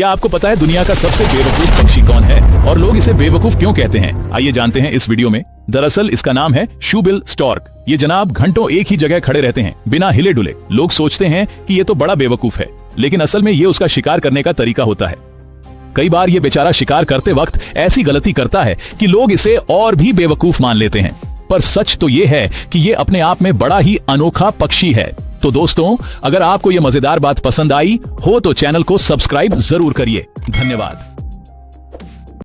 क्या आपको पता है दुनिया का सबसे बेवकूफ पक्षी कौन है और लोग इसे बेवकूफ क्यों कहते हैं? आइए जानते हैं इस वीडियो में। दरअसल इसका नाम है शूबिल स्टॉर्क। ये जनाब घंटों एक ही जगह खड़े रहते हैं बिना हिले डुले। लोग सोचते हैं कि ये तो बड़ा बेवकूफ है, लेकिन असल में ये उसका शिकार करने का तरीका होता है। कई बार ये बेचारा शिकार करते वक्त ऐसी गलती करता है कि लोग इसे और भी बेवकूफ मान लेते हैं, पर सच तो ये है कि ये अपने आप में बड़ा ही अनोखा पक्षी है। तो दोस्तों, अगर आपको ये मजेदार बात पसंद आई हो तो चैनल को सब्सक्राइब जरूर करिए। धन्यवाद।